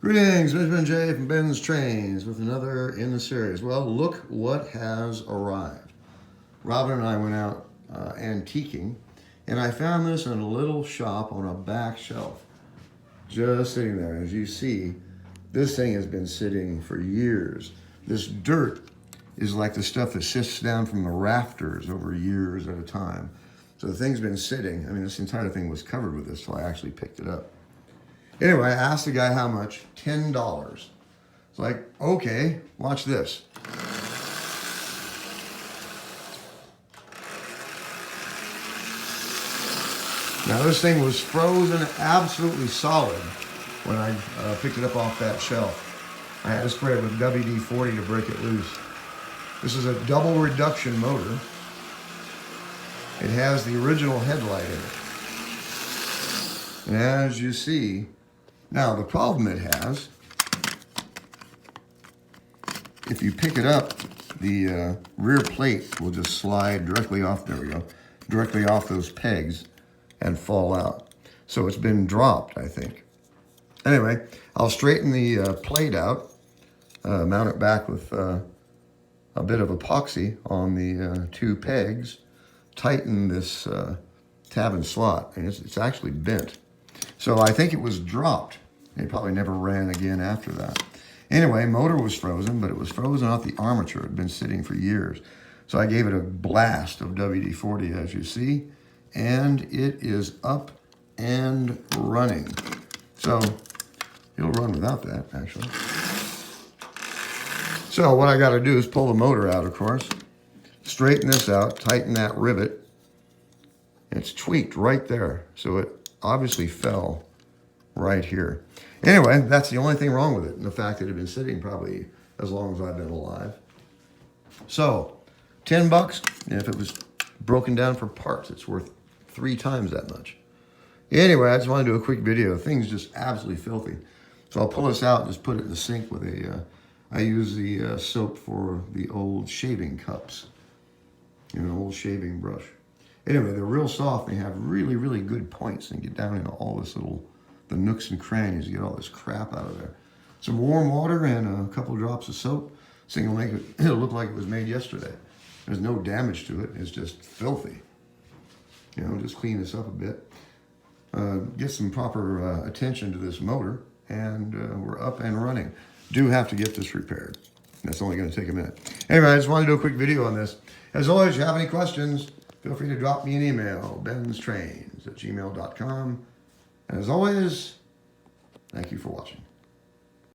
Greetings, Benjamin J from Ben's Trains with another in the series. Well, look what has arrived. Robin and I went out antiquing, and I found this in a little shop on a back shelf, just sitting there. As you see, this thing has been sitting for years. This dirt is like the stuff that sifts down from the rafters over years at a time. So the thing's been sitting. I mean, this entire thing was covered with this, so I actually picked it up. Anyway, I asked the guy how much. $10. It's like, okay, watch this. Now this thing was frozen absolutely solid when I picked it up off that shelf. I had to spray it with WD-40 to break it loose. This is a double reduction motor. It has the original headlight in it. And as you see, now the problem it has, if you pick it up, the rear plate will just slide directly off, there we go, directly off those pegs and fall out. So it's been dropped, I think. Anyway, I'll straighten the plate out, mount it back with a bit of epoxy on the two pegs, tighten this tab and slot, and it's actually bent. So I think it was dropped. It probably never ran again after that. Anyway, motor was frozen, but it was frozen off the armature. It had been sitting for years. So I gave it a blast of WD-40, as you see, and it is up and running. So it'll run without that, actually. So what I got to do is pull the motor out, of course, straighten this out, tighten that rivet. It's tweaked right there, so it obviously fell right here. Anyway, that's the only thing wrong with it, and the fact that it had been sitting probably as long as I've been alive. So, $10, and if it was broken down for parts, it's worth 3 times that much. Anyway, I just want to do a quick video. The thing's just absolutely filthy. So I'll pull this out and just put it in the sink with a, I use the soap for the old shaving cups. You know, an old shaving brush. Anyway, they're real soft. They have really, really good points and get down into all this little, the nooks and crannies. You get all this crap out of there. Some warm water and a couple of drops of soap. This thing will make it, it'll look like it was made yesterday. There's no damage to it. It's just filthy. You know, just clean this up a bit. Get some proper attention to this motor, and we're up and running. Do have to get this repaired. That's only going to take a minute. Anyway, I just wanted to do a quick video on this. As always, if you have any questions, feel free to drop me an email, BENZTRAINZ@gmail.com. And as always, thank you for watching.